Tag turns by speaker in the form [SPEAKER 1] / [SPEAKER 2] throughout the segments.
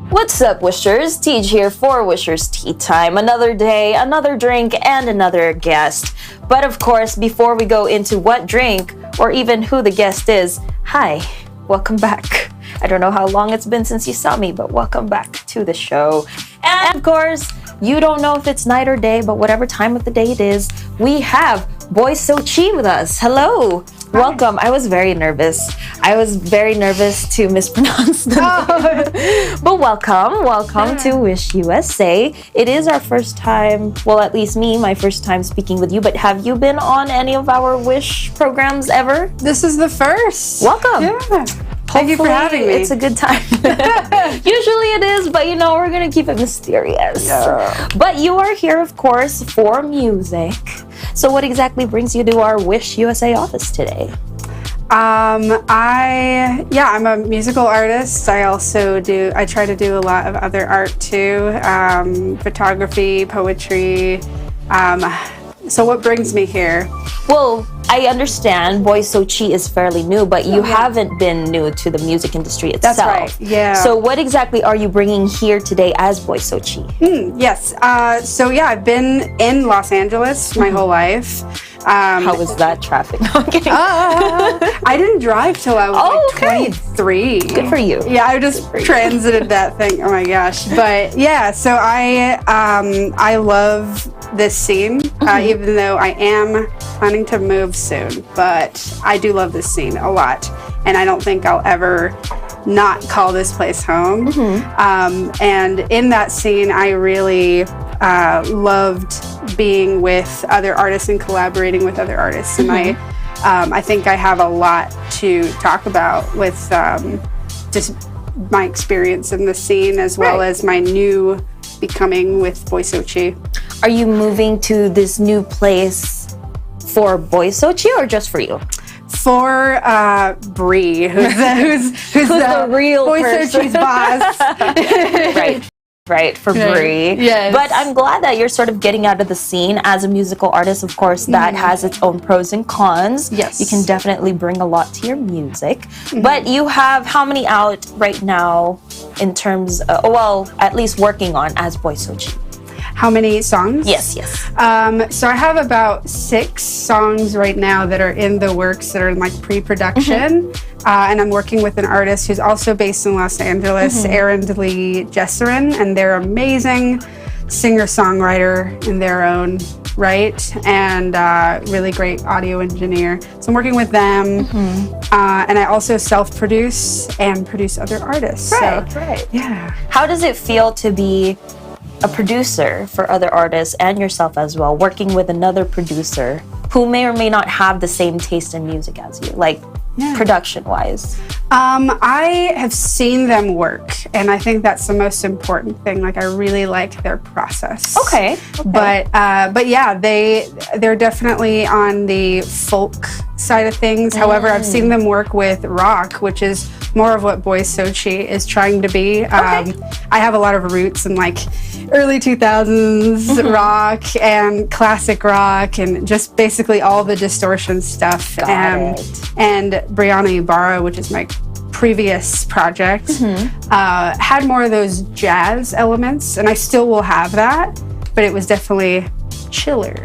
[SPEAKER 1] What's up, Wishers? Teej here for Wishers Tea Time. Another day, another drink, and another guest. But of course, before we go into what drink or even who the guest is, hi, welcome back. I don't know how long it's been since you saw me, but welcome back to the show. And of course, you don't know if it's night or day, but whatever time of the day it is, we have Boi Xochi with us. Hello. Hi. Welcome. I was very nervous. To mispronounce the name. But welcome to Wish USA. It is our first time, well, at least me, my first time speaking with you, but have you been on any of our Wish programs ever?
[SPEAKER 2] This is the first.
[SPEAKER 1] Welcome.
[SPEAKER 2] Yeah. Thank you for having me.
[SPEAKER 1] It's a good time. Usually it is, but we're going to keep it mysterious.
[SPEAKER 2] Yeah.
[SPEAKER 1] But you are here, of course, for music. So what exactly brings you to our Wish USA office today?
[SPEAKER 2] I'm a musical artist. I try to do a lot of other art too, photography, poetry. So what brings me here?
[SPEAKER 1] Well, I understand Boi Xochi is fairly new, but you haven't been new to the music industry itself.
[SPEAKER 2] That's right, yeah.
[SPEAKER 1] So what exactly are you bringing here today as Boi Xochi?
[SPEAKER 2] Yes, I've been in Los Angeles my whole life.
[SPEAKER 1] How was that traffic? No, I'm kidding.
[SPEAKER 2] I didn't drive till I was 23.
[SPEAKER 1] Good for you.
[SPEAKER 2] Yeah, I just transited that thing. Oh my gosh. But yeah, so I love this scene, even though I am planning to move soon. But I do love this scene a lot. And I don't think I'll ever not call this place home. And in that scene, I really loved being with other artists and collaborating with other artists. And I think I have a lot to talk about with just my experience in the scene, as well as my new becoming with Boi Xochi.
[SPEAKER 1] Are you moving to this new place for Boi Xochi or just for you?
[SPEAKER 2] For Bree, who's the
[SPEAKER 1] real
[SPEAKER 2] Boi
[SPEAKER 1] person.
[SPEAKER 2] Xochi's boss.
[SPEAKER 1] Right, for Bree.
[SPEAKER 2] Yes.
[SPEAKER 1] But I'm glad that you're sort of getting out of the scene as a musical artist. Of course, that has its own pros and cons.
[SPEAKER 2] Yes.
[SPEAKER 1] You can definitely bring a lot to your music. But you have how many out right now in terms of, at least working on as Boi Xochi?
[SPEAKER 2] How many songs?
[SPEAKER 1] Yes.
[SPEAKER 2] So I have about 6 songs right now that are in the works, that are in like pre-production. And I'm working with an artist who's also based in Los Angeles, Aaron Lee Jesserin, and they're amazing singer-songwriter in their own right, and really great audio engineer. So I'm working with them, and I also self-produce and produce other artists.
[SPEAKER 1] Right.
[SPEAKER 2] Yeah.
[SPEAKER 1] How does it feel to be a producer for other artists and yourself as well, working with another producer who may or may not have the same taste in music as you, like production-wise?
[SPEAKER 2] I have seen them work, and I think that's the most important thing. Like, I really like their process.
[SPEAKER 1] Okay.
[SPEAKER 2] But yeah, they're definitely on the folk side of things. However, I've seen them work with rock, which is more of what Boi Xochi is trying to be. I have a lot of roots in like early 2000s rock and classic rock, and just basically all the distortion stuff. And Brianna Ibarra, which is my previous project, had more of those jazz elements, and I still will have that, but it was definitely chiller.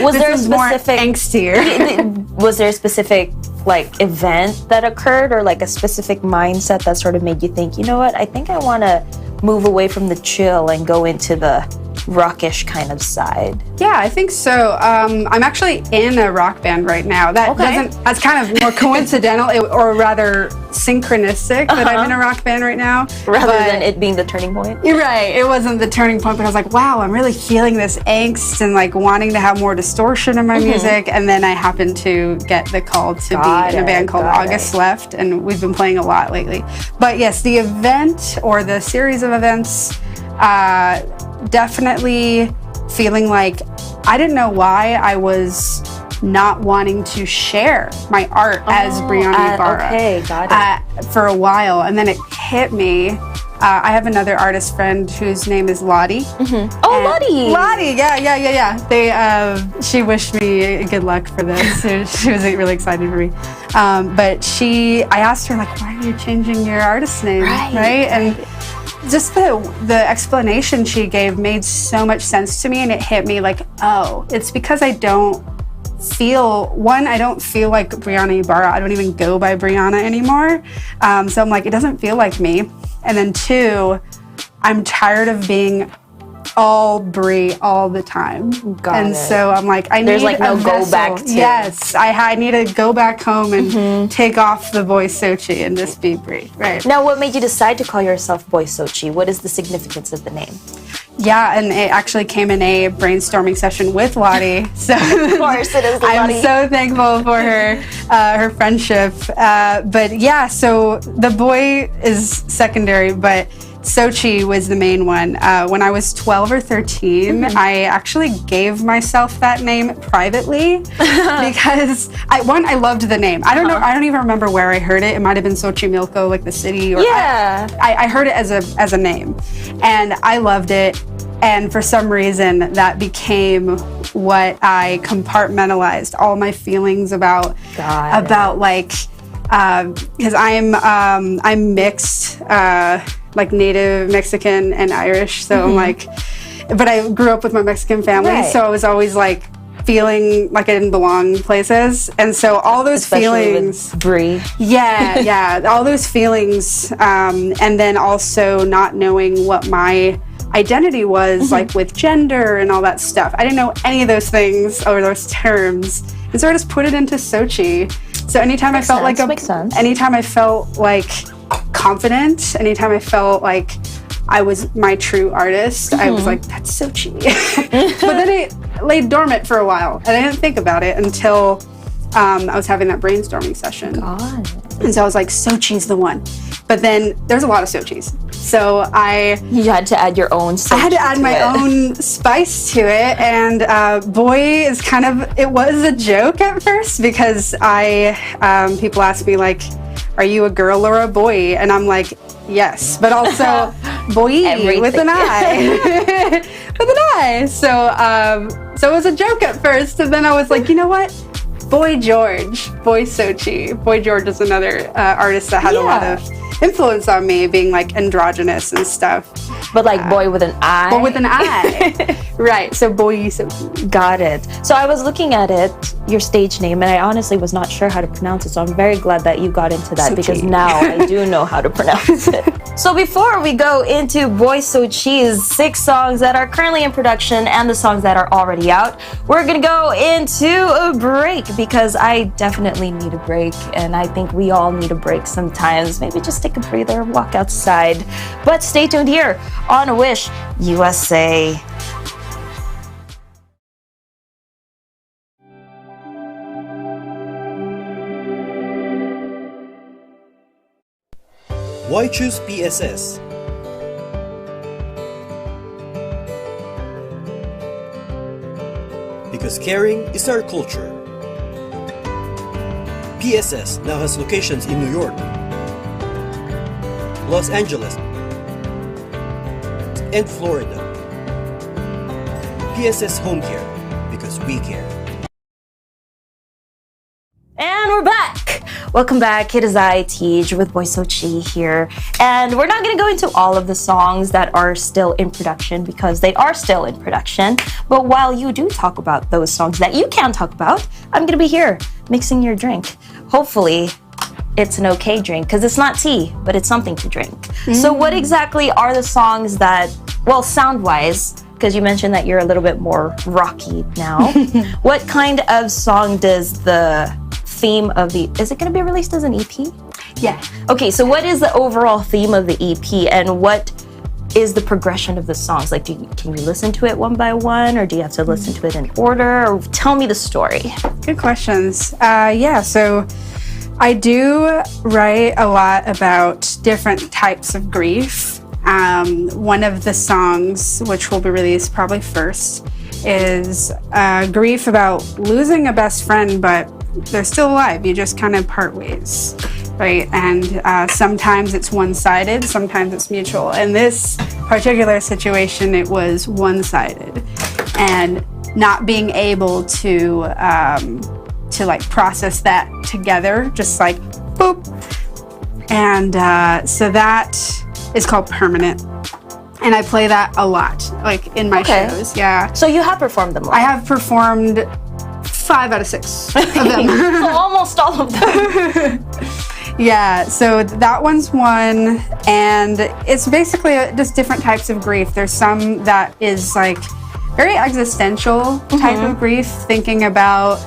[SPEAKER 1] Was there a
[SPEAKER 2] specific more
[SPEAKER 1] angstier? Was there a specific like event that occurred, or like a specific mindset that sort of made you think, you know what, I think I want to move away from the chill and go into the rockish kind of side?
[SPEAKER 2] Yeah, I think so. I'm actually in a rock band right now. That's kind of more coincidental, or rather synchronistic, that I'm in a rock band right now.
[SPEAKER 1] Rather than it being the turning point?
[SPEAKER 2] You're right. It wasn't the turning point, but I was like, wow, I'm really feeling this angst and like wanting to have more distortion in my music. And then I happened to get the call to be in a band called August Left, and we've been playing a lot lately. But yes, the event, or the series of events, definitely feeling like I didn't know why I was not wanting to share my art as Brianna Ibarra.
[SPEAKER 1] Okay, got it.
[SPEAKER 2] For a while, and then it hit me. I have another artist friend whose name is Lottie.
[SPEAKER 1] Oh, Lottie!
[SPEAKER 2] Lottie, yeah. She wished me good luck for this. She was really excited for me. But I asked her, like, why are you changing your artist name, right? And just the explanation she gave made so much sense to me, and it hit me like, oh, it's because I don't feel like Brianna Ibarra. I don't even go by Brianna anymore. So I'm like, it doesn't feel like me. And then 2, I'm tired of being all Brie all the time. So I'm like,
[SPEAKER 1] There's like no go back to.
[SPEAKER 2] Yes, I need to go back home and take off the Boi Xochi and just be Brie. Right.
[SPEAKER 1] Now, what made you decide to call yourself Boi Xochi? What is the significance of the name?
[SPEAKER 2] Yeah, and it actually came in a brainstorming session with Lottie. So
[SPEAKER 1] of course it is.
[SPEAKER 2] I'm so thankful for her friendship. But yeah, so the Boi is secondary, but Xochi was the main one. When I was 12 or 13, I actually gave myself that name privately because I loved the name. I don't know. I don't even remember where I heard it. It might have been Xochimilco, like the city. Or I heard it as a name, and I loved it. And for some reason, that became what I compartmentalized all my feelings about like because I'm mixed. Like Native Mexican and Irish, so I'm like, but I grew up with my Mexican family, so I was always like feeling like I didn't belong places, and so all those feelings,
[SPEAKER 1] with Brie,
[SPEAKER 2] all those feelings, and then also not knowing what my identity was, like with gender and all that stuff. I didn't know any of those things or those terms, and so I just put it into Xochi. So anytime I felt anytime I felt like confident, anytime I felt like I was my true artist, I was like, that's Xochi. But then it lay dormant for a while, and I didn't think about it until I was having that brainstorming session. And so I was like, Xochi's the one. But then there's a lot of Xochis. So
[SPEAKER 1] you had to add your own Xochi.
[SPEAKER 2] I had to add my own spice to it, and Boi is it was a joke at first because people ask me like, are you a girl or a boy? And I'm like, yes, but also boy with an I. With an I. So it was a joke at first, and then I was like, you know what? Boi Xochi. Boi George is another artist that had a lot of influence on me, being like androgynous and stuff.
[SPEAKER 1] But like boy with an I?
[SPEAKER 2] But with an I. Right, so Boi Xochi.
[SPEAKER 1] Got it. So I was looking at it, your stage name, and I honestly was not sure how to pronounce it, so I'm very glad that you got into that, because now I do know how to pronounce it. So before we go into Boi Xochi's 6 songs that are currently in production and the songs that are already out, we're gonna go into a break, because I definitely need a break, and I think we all need a break sometimes. Maybe just take a breather, walk outside. But stay tuned here on Wish USA.
[SPEAKER 3] Why choose PSS? Because caring is our culture. PSS now has locations in New York, Los Angeles, and Florida. PSS Home Care, because we care.
[SPEAKER 1] And we're back! Welcome back. It is I, Teej, with Boi Xochi here. And we're not going to go into all of the songs that are still in production, because they are still in production. But while you do talk about those songs that you can talk about, I'm going to be here mixing your drink. Hopefully, it's an okay drink, because it's not tea, but it's something to drink. So what exactly are the songs that, well, sound-wise, because you mentioned that you're a little bit more rocky now, what kind of song does the theme of is it going to be released as an EP?
[SPEAKER 2] Yeah.
[SPEAKER 1] Okay, so what is the overall theme of the EP, and what is the progression of the songs? Like, can you listen to it one by one, or do you have to listen to it in order? Or tell me the story.
[SPEAKER 2] Good questions. So I do write a lot about different types of grief. One of the songs, which will be released probably first, is grief about losing a best friend, but they're still alive. You just kind of part ways, right? And sometimes it's one-sided, sometimes it's mutual. In this particular situation, it was one-sided, and not being able to like process that together, just like boop. And so that is called Permanent. And I play that a lot, like in my shows. Yeah.
[SPEAKER 1] So you have performed them live?
[SPEAKER 2] I have performed 5 out of 6 of them.
[SPEAKER 1] So almost all of them.
[SPEAKER 2] Yeah, so that one's one, and it's basically just different types of grief. There's some that is like very existential type of grief, thinking about,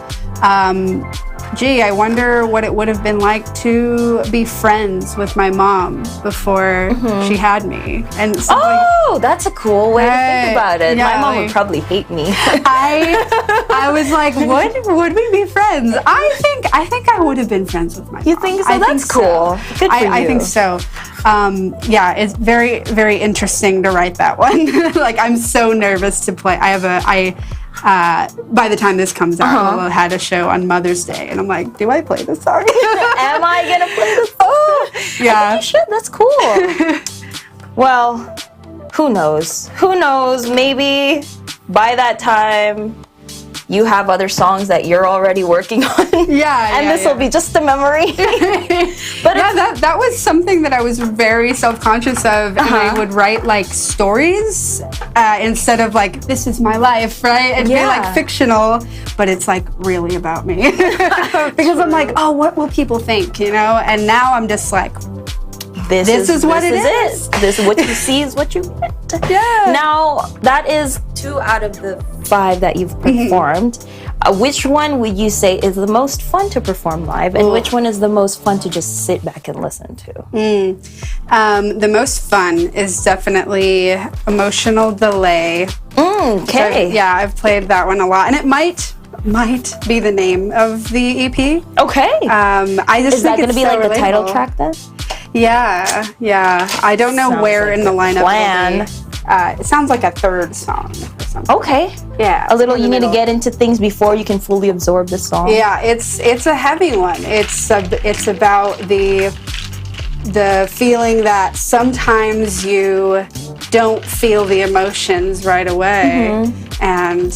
[SPEAKER 2] gee, I wonder what it would have been like to be friends with my mom before she had me. And
[SPEAKER 1] oh, that's a cool way to think about it.
[SPEAKER 2] Yeah,
[SPEAKER 1] my mom
[SPEAKER 2] like,
[SPEAKER 1] would probably hate me.
[SPEAKER 2] I was like, would we be friends? I think I would have been friends with my mom.
[SPEAKER 1] You think so? That's cool. Good for you.
[SPEAKER 2] I think so. Yeah, it's very, very interesting to write that one. Like, I'm so nervous to play. By the time this comes out, I'll have had a show on Mother's Day, and I'm like, do I play this song?
[SPEAKER 1] Am I gonna play this song?
[SPEAKER 2] Yeah.
[SPEAKER 1] I think you should. That's cool. Well, who knows? Who knows? Maybe by that time, you have other songs that you're already working on.
[SPEAKER 2] Yeah.
[SPEAKER 1] And this will be just a memory.
[SPEAKER 2] But yeah, that was something that I was very self-conscious of. And I would write like stories instead of like, this is my life, right? And be like fictional, but it's like really about me. Because I'm like, oh, what will people think, you know? And now I'm just like, this is what it is.
[SPEAKER 1] This is what you see is what you get.
[SPEAKER 2] Yeah.
[SPEAKER 1] Now, that is 2 out of the 5 that you've performed. Which one would you say is the most fun to perform live, and which one is the most fun to just sit back and listen to?
[SPEAKER 2] The most fun is definitely Emotional Delay.
[SPEAKER 1] Okay.
[SPEAKER 2] So, yeah, I've played that one a lot, and it might be the name of the EP.
[SPEAKER 1] Okay.
[SPEAKER 2] I just
[SPEAKER 1] is
[SPEAKER 2] think
[SPEAKER 1] that going to
[SPEAKER 2] it's
[SPEAKER 1] be
[SPEAKER 2] so
[SPEAKER 1] like the title
[SPEAKER 2] relatable.
[SPEAKER 1] track then?
[SPEAKER 2] Yeah. I don't know
[SPEAKER 1] Sounds
[SPEAKER 2] where
[SPEAKER 1] like
[SPEAKER 2] in the
[SPEAKER 1] a
[SPEAKER 2] lineup
[SPEAKER 1] plan.
[SPEAKER 2] it'll be. It sounds like a third song or something.
[SPEAKER 1] Okay.
[SPEAKER 2] Yeah.
[SPEAKER 1] A little.
[SPEAKER 2] in the
[SPEAKER 1] You need to
[SPEAKER 2] middle.
[SPEAKER 1] get into things before you can fully absorb the song.
[SPEAKER 2] Yeah, it's a heavy one. It's about the feeling that sometimes you don't feel the emotions right away, and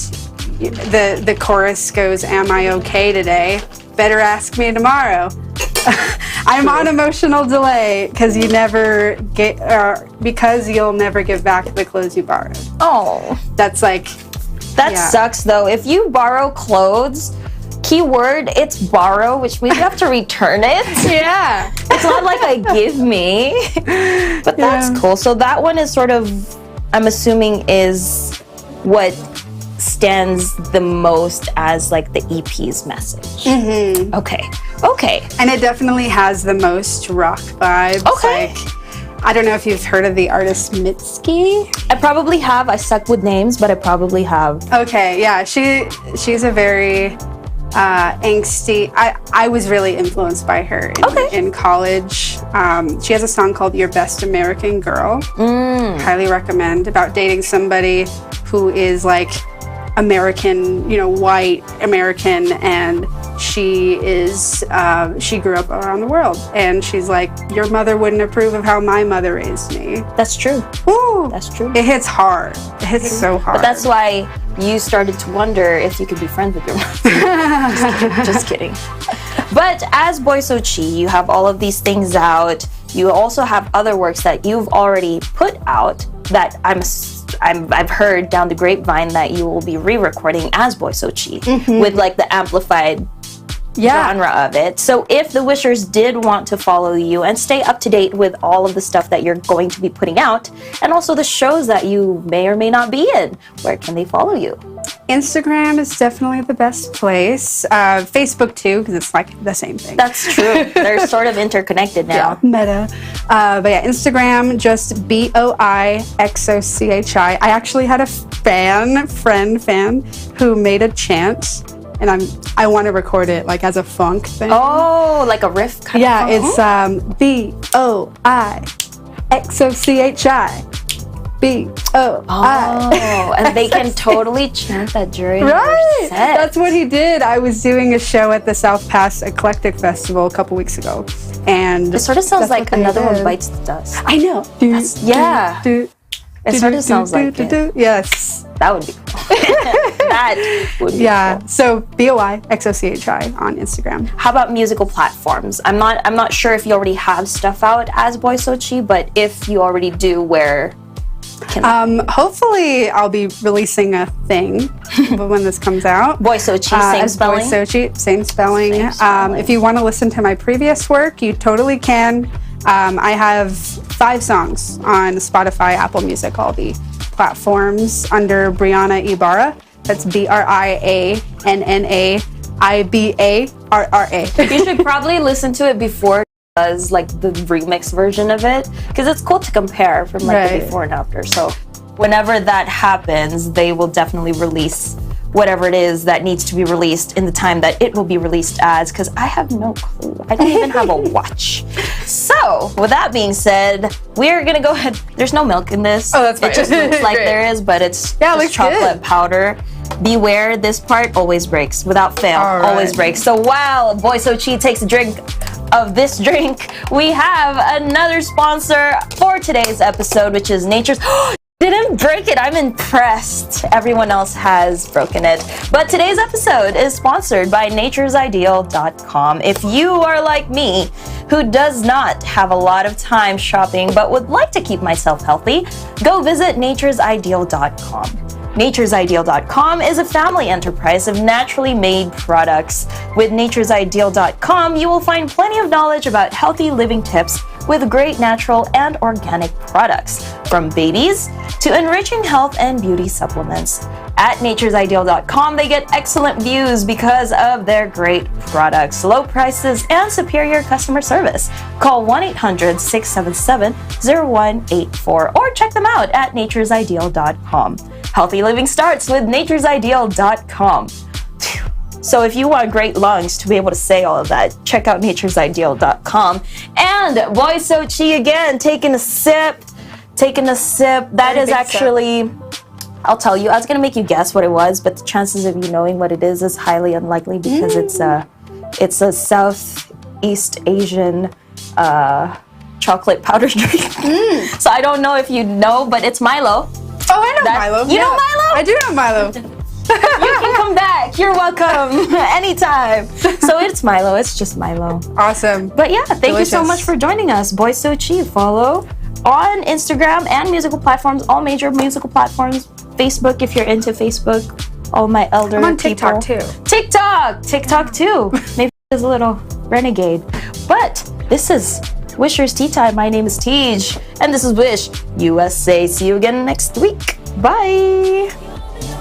[SPEAKER 2] the chorus goes, "Am I okay today? Better ask me tomorrow." I'm on emotional delay because you'll never give back the clothes you borrowed.
[SPEAKER 1] Oh,
[SPEAKER 2] That's like,
[SPEAKER 1] that
[SPEAKER 2] yeah.
[SPEAKER 1] sucks though. If you borrow clothes, keyword, it's borrow, which means you have to return it.
[SPEAKER 2] yeah.
[SPEAKER 1] It's not like a give me. But that's cool. So that one is sort of, I'm assuming, is what stands the most as like the EP's message. Okay.
[SPEAKER 2] And it definitely has the most rock vibes.
[SPEAKER 1] Okay.
[SPEAKER 2] Like, I don't know if you've heard of the artist Mitski.
[SPEAKER 1] I probably have. I suck with names, but I probably have.
[SPEAKER 2] Okay, yeah, she's a very angsty. I was really influenced by her in college. She has a song called "Your Best American Girl." Highly recommend, about dating somebody who is like American, white American, and she grew up around the world, and she's like, your mother wouldn't approve of how my mother raised me.
[SPEAKER 1] That's true.
[SPEAKER 2] Woo!
[SPEAKER 1] That's true.
[SPEAKER 2] It hits hard. It hits so hard.
[SPEAKER 1] But that's why you started to wonder if you could be friends with your mom. Just kidding. But as Boi Xochi, you have all of these things out. You also have other works that you've already put out that I've heard down the grapevine that you will be re-recording as Boi Xochi with like the amplified genre of it. So if the wishers did want to follow you and stay up to date with all of the stuff that you're going to be putting out, and also the shows that you may or may not be in, where can they follow you?
[SPEAKER 2] Instagram is definitely the best place. Facebook too, because it's like the same thing.
[SPEAKER 1] That's true. They're sort of interconnected now.
[SPEAKER 2] Meta. But yeah, Instagram, just BoiXochi. I actually had a fan who made a chant, and I want to record it like as a funk thing.
[SPEAKER 1] Oh, like a riff kind of funk?
[SPEAKER 2] It's BoiXochi. BoI.
[SPEAKER 1] Oh, and they can totally chant that during your set.
[SPEAKER 2] That's what he did. I was doing a show at the South Pass Eclectic Festival a couple weeks ago, and
[SPEAKER 1] it sort of sounds like Another One
[SPEAKER 2] did.
[SPEAKER 1] Bites the Dust.
[SPEAKER 2] I know.
[SPEAKER 1] It sort of sounds like it.
[SPEAKER 2] Yes.
[SPEAKER 1] That would be cool. That would be
[SPEAKER 2] Yeah.
[SPEAKER 1] cool.
[SPEAKER 2] So Boi Xochi on Instagram.
[SPEAKER 1] How about musical platforms? I'm not sure if you already have stuff out as Boi Xochi, but if you already do, where can
[SPEAKER 2] Hopefully, I'll be releasing a thing when this comes out.
[SPEAKER 1] Boi Xochi, same
[SPEAKER 2] as
[SPEAKER 1] spelling?
[SPEAKER 2] Boi Xochi, same spelling.
[SPEAKER 1] Same spelling.
[SPEAKER 2] If you want to listen to my previous work, you totally can. I have 5 songs on Spotify, Apple Music, all the platforms under Brianna Ibarra. That's BriannaIbarra.
[SPEAKER 1] You should probably listen to it before it does like the remix version of it, because it's cool to compare from like the
[SPEAKER 2] Right.
[SPEAKER 1] before and after. So whenever that happens, they will definitely release whatever it is that needs to be released in the time that it will be released as, because I have no clue. I don't even have a watch. So with that being said, we're gonna go ahead. There's no milk in this.
[SPEAKER 2] Oh, that's fine.
[SPEAKER 1] It just looks like
[SPEAKER 2] Great.
[SPEAKER 1] there is, but it's
[SPEAKER 2] Yeah, it
[SPEAKER 1] just
[SPEAKER 2] looks
[SPEAKER 1] chocolate
[SPEAKER 2] good.
[SPEAKER 1] powder. Beware, this part always breaks. Without fail,
[SPEAKER 2] All right.
[SPEAKER 1] always breaks. So while Boi Xochi takes a drink of this drink, we have another sponsor for today's episode, which is Nature's... Didn't break it. I'm impressed. Everyone else has broken it. But today's episode is sponsored by naturesideal.com. If you are like me, who does not have a lot of time shopping but would like to keep myself healthy, go visit naturesideal.com. Naturesideal.com is a family enterprise of naturally made products. With naturesideal.com, you will find plenty of knowledge about healthy living tips with great natural and organic products, from babies to enriching health and beauty supplements. At naturesideal.com, they get excellent views because of their great products, low prices, and superior customer service. Call 1-800-677-0184 or check them out at naturesideal.com. Healthy living starts with naturesideal.com. So if you want great lungs to be able to say all of that, check out naturesideal.com. And Boi Xochi again, taking a sip. That
[SPEAKER 2] Very
[SPEAKER 1] is
[SPEAKER 2] big
[SPEAKER 1] actually, I'll tell you, I was gonna make you guess what it was, but the chances of you knowing what it is highly unlikely because it's a Southeast Asian chocolate powder drink. So I don't know if you know, but it's Milo.
[SPEAKER 2] Oh, I know Milo.
[SPEAKER 1] You know Milo?
[SPEAKER 2] I do know Milo.
[SPEAKER 1] You can come back. You're welcome anytime. So it's Milo. It's just Milo.
[SPEAKER 2] Awesome.
[SPEAKER 1] But yeah, thank you so
[SPEAKER 2] Delicious.
[SPEAKER 1] much for joining us. Boi Xochi, follow on Instagram and musical platforms, all major musical platforms. Facebook, if you're into Facebook. All my elder
[SPEAKER 2] I'm on
[SPEAKER 1] people.
[SPEAKER 2] TikTok too.
[SPEAKER 1] TikTok too. Maybe it's a little renegade. But this is Wisher's Tea Time. My name is Teej, and this is Wish USA. See you again next week. Bye.